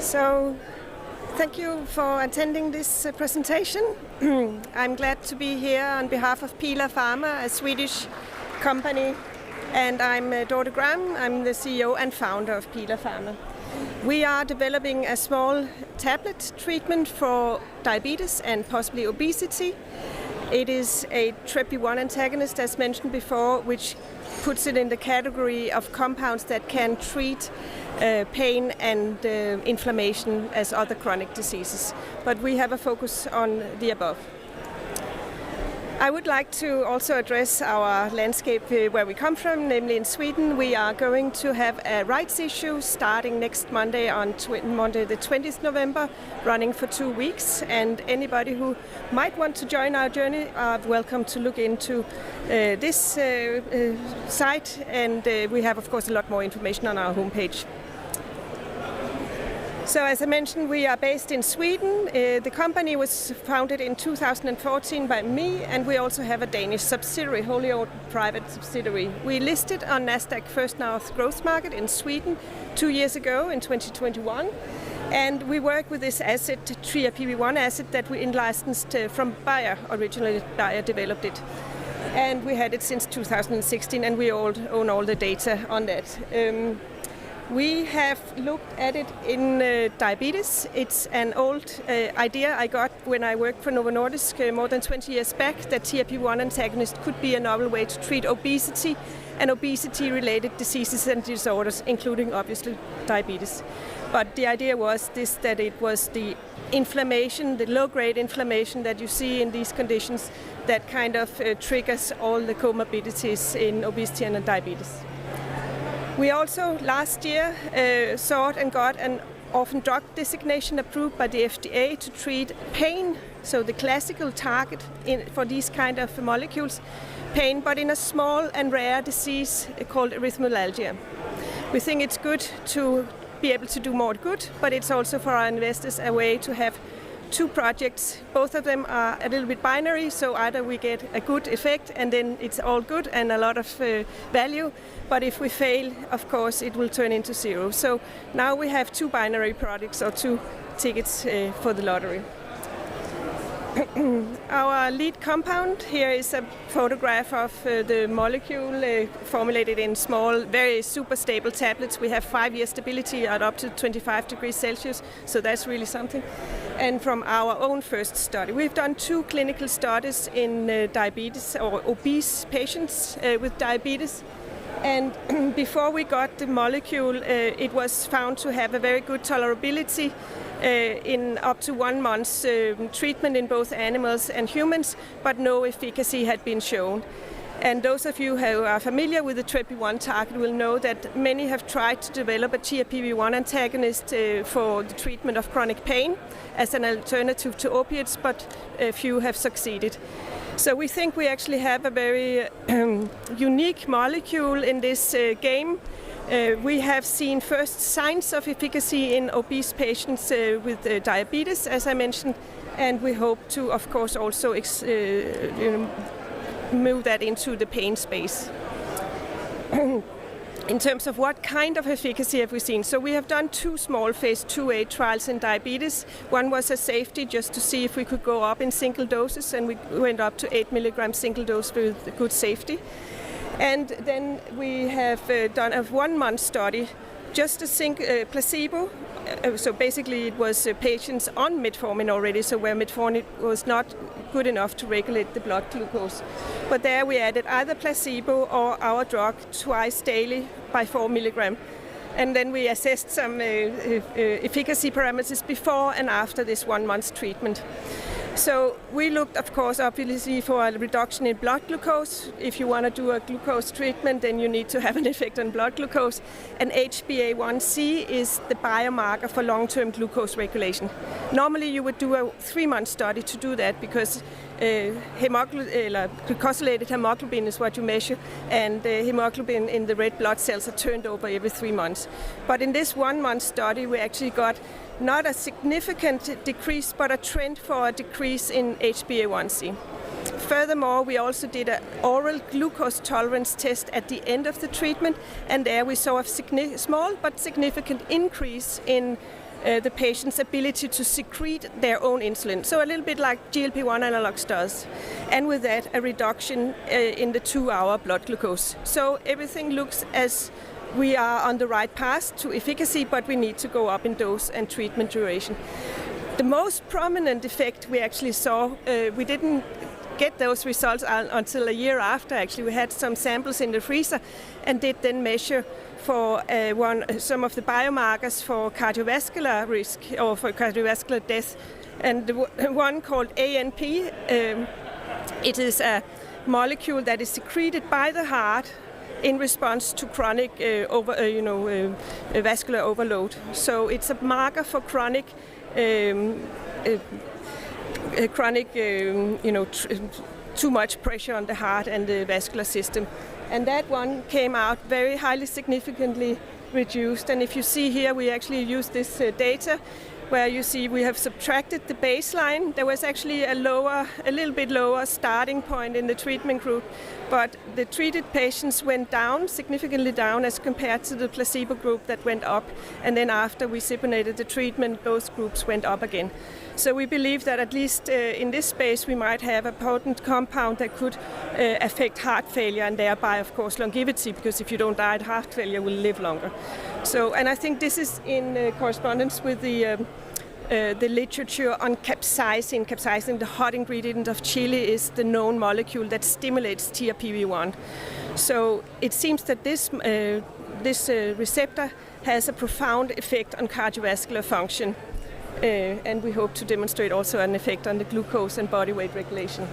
So, thank you for attending this presentation. I'm glad to be here on behalf of Pila Pharma, a Swedish company, and I'm Dorte X. I'm the CEO and founder of Pila Pharma. We are developing a small tablet treatment for diabetes and possibly obesity. It is a TRPV1 antagonist, as mentioned before, which puts it in the category of compounds that can treat pain and inflammation as other chronic diseases. But we have a focus on the above. I would like to also address our landscape where we come from, namely in Sweden. We are going to have a rights issue starting next Monday on Monday the 20th November, running for 2 weeks. And anybody who might want to join our journey are welcome to look into this site. And we have, of course, a lot more information on our homepage. So as I mentioned, we are based in Sweden. The company was founded in 2014 by me, and we also have a Danish subsidiary, wholly owned private subsidiary. We listed on Nasdaq First North Growth Market in Sweden 2 years ago in 2021. And we work with this asset, TRPV1 asset, that we in-licensed from Bayer. Originally, Bayer developed it. And we had it since 2016, and we own all the data on that. We have looked at it in diabetes. It's an old idea I got when I worked for Novo Nordisk more than 20 years back, that TRPV1 antagonist could be a novel way to treat obesity and obesity-related diseases and disorders, including, obviously, diabetes. But the idea was that it was the inflammation, the low-grade inflammation that you see in these conditions that kind of triggers all the comorbidities in obesity and diabetes. We also, last year, sought and got an Orphan Drug Designation approved by the FDA to treat pain, so the classical target for these kind of molecules, pain, but in a small and rare disease called Erythromelalgia. We think it's good to be able to do more good, but it's also for our investors a way to have 2 projects. Both of them are a little bit binary, so either we get a good effect and then it's all good and a lot of value, but if we fail, of course, it will turn into 0. So now we have 2 binary products, or 2 tickets for the lottery. Our lead compound here is a photograph of the molecule formulated in small, very super stable tablets. We have 5-year stability at up to 25 degrees Celsius, so that's really something. And from our own first study. We've done 2 clinical studies in diabetes or obese patients with diabetes. And before we got the molecule, it was found to have a very good tolerability in up to 1 month's treatment in both animals and humans, but no efficacy had been shown. And those of you who are familiar with the TRPV1 target will know that many have tried to develop a TRPV1 antagonist for the treatment of chronic pain as an alternative to opiates, but few have succeeded. So we think we actually have a very unique molecule in this game. We have seen first signs of efficacy in obese patients with diabetes, as I mentioned, and we hope to, of course, also move that into the pain space. In terms of what kind of efficacy have we seen? So we have done 2 small phase 2A trials in diabetes. One was a safety, just to see if we could go up in single doses, and we went up to 8 milligrams single dose with good safety. And then we have done a 1-month study, just a placebo. So basically it was patients on metformin already, so where metformin was not good enough to regulate the blood glucose. But there we added either placebo or our drug twice daily by 4 milligrams. And then we assessed some efficacy parameters before and after this 1-month treatment. So we looked, of course, obviously for a reduction in blood glucose. If you want to do a glucose treatment, then you need to have an effect on blood glucose. And HbA1c is the biomarker for long-term glucose regulation. Normally you would do a 3-month study to do that, because glycosylated hemoglobin is what you measure, and hemoglobin in the red blood cells are turned over every 3 months. But in this 1-month study, we actually got not a significant decrease, but a trend for a decrease in HbA1c. Furthermore, we also did an oral glucose tolerance test at the end of the treatment, and there we saw a small but significant increase in the patient's ability to secrete their own insulin. So a little bit like GLP-1 analogs does. And with that, a reduction in the 2-hour blood glucose. So everything looks as we are on the right path to efficacy, but we need to go up in dose and treatment duration. The most prominent effect we actually saw, we didn't get those results until a year after. Actually, we had some samples in the freezer and did then measure for some of the biomarkers for cardiovascular risk or for cardiovascular death. And the one called ANP, it is a molecule that is secreted by the heart in response to chronic vascular overload. So it's a marker for chronic too much pressure on the heart and the vascular system. And that one came out very highly significantly reduced. And if you see here, we actually use this data where you see we have subtracted the baseline. There was actually a little bit lower starting point in the treatment group, but the treated patients went down, significantly down as compared to the placebo group that went up. And then after we separated the treatment, both groups went up again. So we believe that at least in this space we might have a potent compound that could affect heart failure and thereby, of course, longevity, because if you don't die, heart failure will live longer. So, and I think this is in correspondence with the literature on capsaicin. Capsaicin, the hot ingredient of chili, is the known molecule that stimulates TRPV1. So it seems that this receptor has a profound effect on cardiovascular function. And we hope to demonstrate also an effect on the glucose and body weight regulation.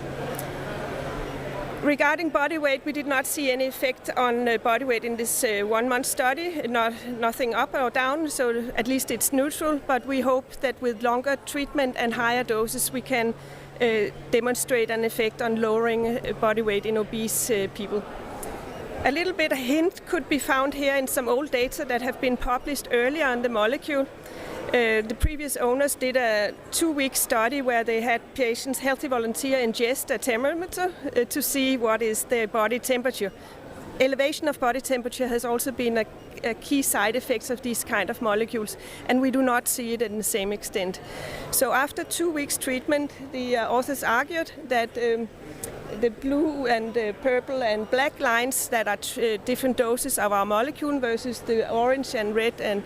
Regarding body weight, we did not see any effect on body weight in this 1-month study, nothing up or down, so at least it's neutral, but we hope that with longer treatment and higher doses we can demonstrate an effect on lowering body weight in obese people. A little bit of hint could be found here in some old data that have been published earlier on the molecule. The previous owners did a 2-week study where they had patients, healthy volunteer, ingest a thermometer to see what is their body temperature. Elevation of body temperature has also been a key side effect of these kind of molecules, and we do not see it in the same extent. So after 2 weeks treatment, the authors argued that the blue and purple and black lines that are different doses of our molecule versus the orange and red and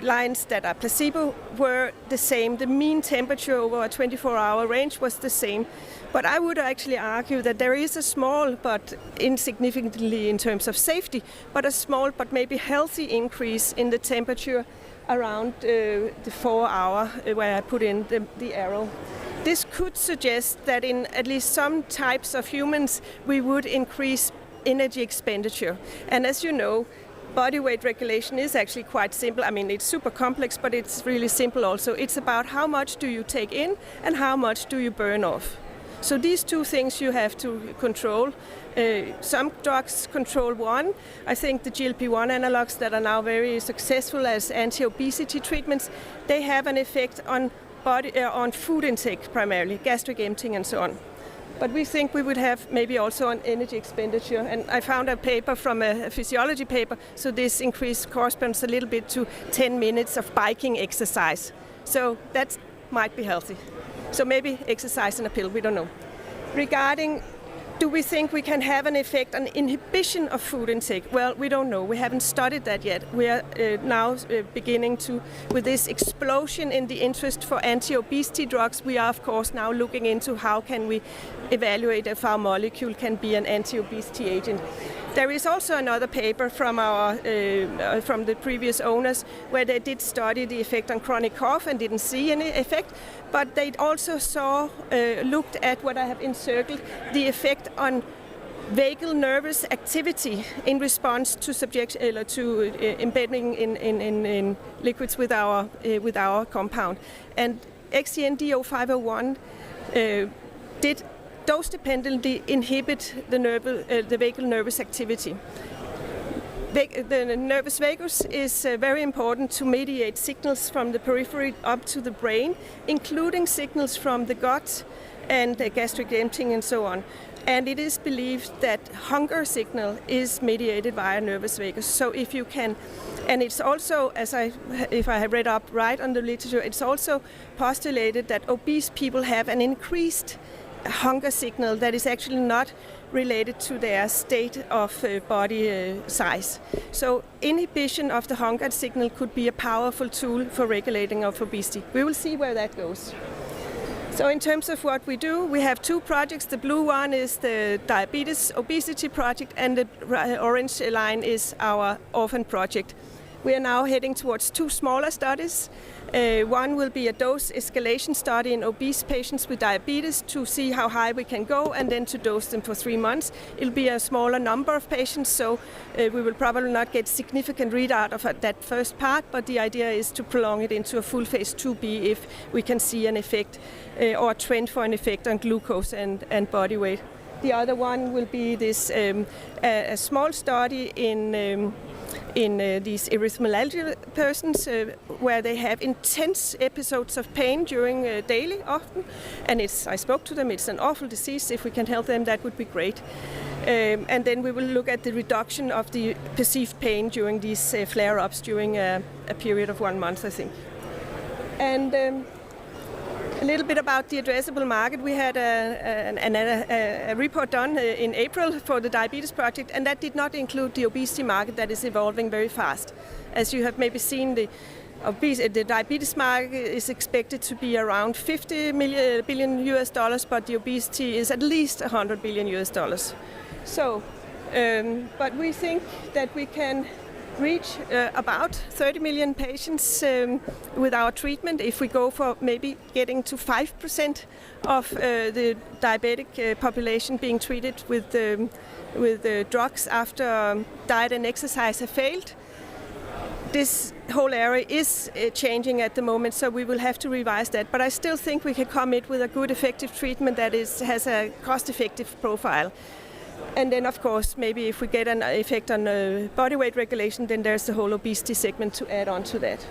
lines that are placebo were the same. The mean temperature over a 24-hour range was the same. But I would actually argue that there is a small, but insignificantly in terms of safety, but a small but maybe healthy increase in the temperature around the 4-hour where I put in the arrow. This could suggest that in at least some types of humans we would increase energy expenditure. And as you know, body weight regulation is actually quite simple. I mean, it's super complex, but it's really simple also. It's about how much do you take in and how much do you burn off. So these two things you have to control. Some drugs control one. I think the GLP-1 analogs that are now very successful as anti-obesity treatments, they have an effect on food intake primarily, gastric emptying and so on. But we think we would have maybe also on energy expenditure. And I found a paper from a physiology paper, so this increase corresponds a little bit to 10 minutes of biking exercise. So that might be healthy. So maybe exercise and a pill, we don't know. Regarding, do we think we can have an effect on inhibition of food intake? Well, we don't know. We haven't studied that yet. We are now beginning to, with this explosion in the interest for anti-obesity drugs, we are of course now looking into how can we evaluate if our molecule can be an anti-obesity agent. There is also another paper from from the previous owners where they did study the effect on chronic cough and didn't see any effect, but they also looked at what I have encircled, the effect on vagal nervous activity in response to embedding in liquids with our compound. And XEN-D0501 did dose-dependently inhibit the vagal nervous activity. The nervus vagus is very important to mediate signals from the periphery up to the brain, including signals from the gut and gastric emptying and so on. And it is believed that hunger signal is mediated via nervous vagus. So if you can, and it's also, if I have read up right on the literature, it's also postulated that obese people have an increased hunger signal that is actually not related to their state of body size. So inhibition of the hunger signal could be a powerful tool for regulating of obesity. We will see where that goes. So in terms of what we do, we have two projects. The blue one is the diabetes obesity project, and the orange line is our orphan project. We are now heading towards two smaller studies. One will be a dose escalation study in obese patients with diabetes to see how high we can go, and then to dose them for 3 months. It'll be a smaller number of patients, so we will probably not get significant readout of that first part, but the idea is to prolong it into a full phase 2B if we can see an effect or a trend for an effect on glucose and body weight. The other one will be this a small study in these erythromelalgia persons where they have intense episodes of pain during daily often, and I spoke to them, it's an awful disease. If we can help them, that would be great. And then we will look at the reduction of the perceived pain during these flare-ups during a period of 1 month, I think. And a little bit about the addressable market. We had a report done in April for the diabetes project, and that did not include the obesity market that is evolving very fast. As you have maybe seen, the diabetes market is expected to be around $50 billion US, but the obesity is at least $100 billion US. So, but we think that we can reach about 30 million patients with our treatment if we go for maybe getting to 5% of the diabetic population being treated with drugs after diet and exercise have failed. This whole area is changing at the moment, so we will have to revise that. But I still think we can commit with a good, effective treatment that has a cost-effective profile. And then, of course, maybe if we get an effect on body weight regulation, then there's the whole obesity segment to add on to that.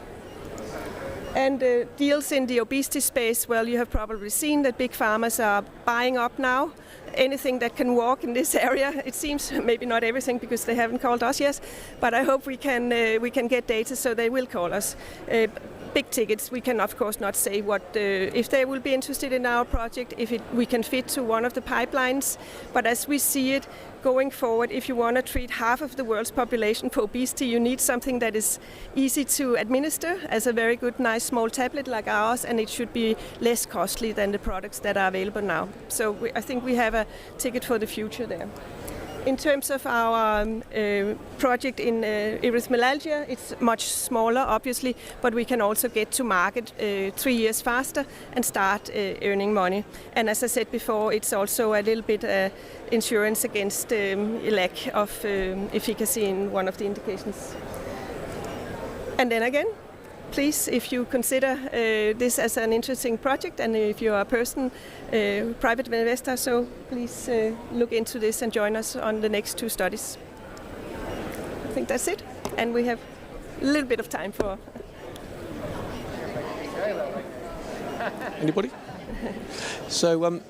And deals in the obesity space, well, you have probably seen that big pharmas are buying up now anything that can walk in this area. It seems, maybe not everything because they haven't called us yet, but I hope we can get data so they will call us. Big tickets, we can of course not say what if they will be interested in our project, if we can fit to one of the pipelines. But as we see it going forward, if you want to treat half of the world's population for obesity, you need something that is easy to administer as a very good, nice small tablet like ours, and it should be less costly than the products that are available now. So I think we have a ticket for the future there. In terms of our project in erythromelalgia, it's much smaller, obviously, but we can also get to market 3 years faster and start earning money. And as I said before, it's also a little bit insurance against lack of efficacy in one of the indications. And then again, please, if you consider this as an interesting project, and if you are a person, private investor, so please look into this and join us on the next 2 studies. I think that's it, and we have a little bit of time for... Anybody? So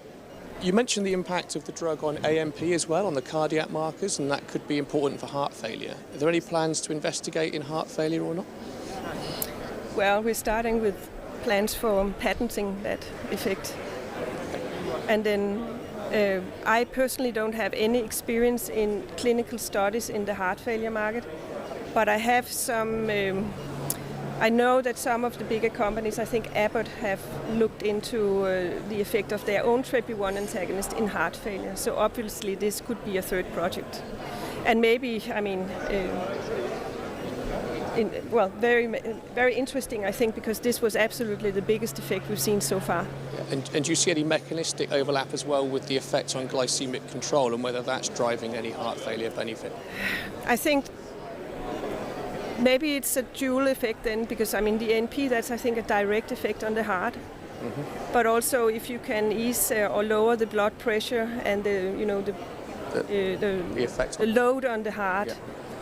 you mentioned the impact of the drug on AMP as well, on the cardiac markers, and that could be important for heart failure. Are there any plans to investigate in heart failure or not? Well, we're starting with plans for patenting that effect. And then I personally don't have any experience in clinical studies in the heart failure market, but I have some, I know that some of the bigger companies, I think Abbott, have looked into the effect of their own TREP1 antagonist in heart failure. So obviously this could be a third project. And maybe, I mean, very interesting, I think, because this was absolutely the biggest effect we've seen so far. And do you see any mechanistic overlap as well with the effect on glycemic control and whether that's driving any heart failure benefit? I think maybe it's a dual effect then, because I mean the NP, that's I think a direct effect on the heart. Mm-hmm. But also if you can ease or lower the blood pressure and the load on the heart. Yeah.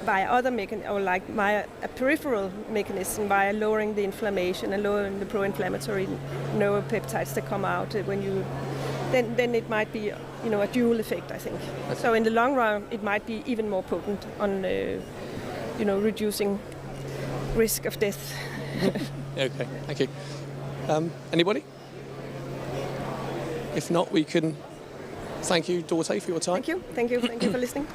By other mechanisms, or like a peripheral mechanism, by lowering the inflammation and lowering the pro-inflammatory neuropeptides that come out when you then it might be a dual effect, I think. Okay. So in the long run, it might be even more potent on reducing risk of death. Okay, thank you. Anybody? If not, we can thank you, Dorte, for your time. Thank you for listening.